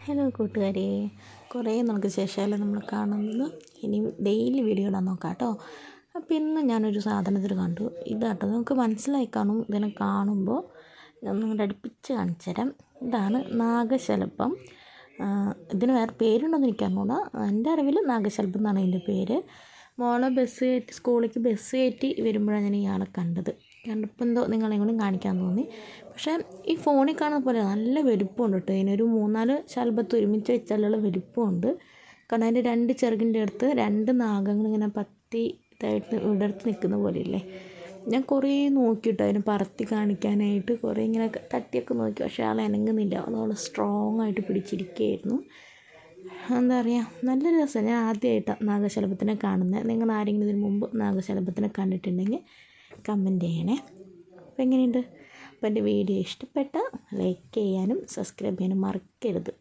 Hello കൂട്ടുകാരെ, കുറേ നമുക്ക് ശേഷമല്ലേ നമ്മൾ കാണുന്നത്. ഇനി ഡെയിലി വീഡിയോ ഇടാൻ നോക്കാം കേട്ടോ. അപ്പോൾ ഇന്ന് ഞാനൊരു സാധനത്തിൽ കണ്ടു. ഇതാട്ടോ, നമുക്ക് മനസ്സിലായി കാണും ഇതിനെ കാണുമ്പോൾ. ഞാൻ നിങ്ങളുടെ അടുപ്പിച്ച് കാണിച്ചു തരാം. ഇതാണ് നാഗശലഭം. ഇതിന് വേറെ പേരുണ്ടോയെന്ന് എനിക്കറിഞ്ഞൂടാ. എൻ്റെ അറിവിൽ നാഗശലഭം എന്നാണ് ഇതിൻ്റെ പേര്. മോളെ സ്കൂളിലേക്ക് ബസ് കയറ്റി വരുമ്പോഴാണ് ഞാൻ ഇയാളെ കണ്ടപ്പോൾ എന്തോ നിങ്ങളെയും കൂടി കാണിക്കാൻ തോന്നി. പക്ഷേ ഈ ഫോണിൽ കാണുന്ന പോലെ നല്ല വലുപ്പമുണ്ട് കേട്ടോ. ഇതിനൊരു 3-4 ശലഭത്ത് ഒരുമിച്ച് വെച്ചാലുള്ള വലുപ്പമുണ്ട്. കാരണം അതിൻ്റെ 2 ചിറകിൻ്റെ അടുത്ത് 2 നാഗങ്ങളിങ്ങനെ പത്തി ഇതായിട്ട് വിടർത്തി നിൽക്കുന്ന പോലെയില്ലേ. ഞാൻ കുറേ നോക്കിയിട്ടോ അതിനെ പറത്തി കാണിക്കാനായിട്ട്. കുറേ ഇങ്ങനെ തട്ടിയൊക്കെ നോക്കി, പക്ഷേ ആൾ അനങ്ങുന്നില്ല. അതുകൊണ്ട് സ്ട്രോങ് ആയിട്ട് പിടിച്ചിരിക്കുകയായിരുന്നു. എന്താ പറയുക, നല്ല രസമാണ്. ഞാൻ ആദ്യമായിട്ടാണ് നാഗശലഭത്തിനെ കാണുന്നത്. നിങ്ങൾ ആരെങ്കിലും ഇതിന് മുമ്പ് നാഗശലഭത്തിനെ കണ്ടിട്ടുണ്ടെങ്കിൽ കമൻറ്റ് ചെയ്യണേ. അപ്പോൾ എങ്ങനെയുണ്ട്? അപ്പോൾ എൻ്റെ വീഡിയോ ഇഷ്ടപ്പെട്ടാൽ ലൈക്ക് ചെയ്യാനും സബ്സ്ക്രൈബ് ചെയ്യാനും മറക്കരുത്.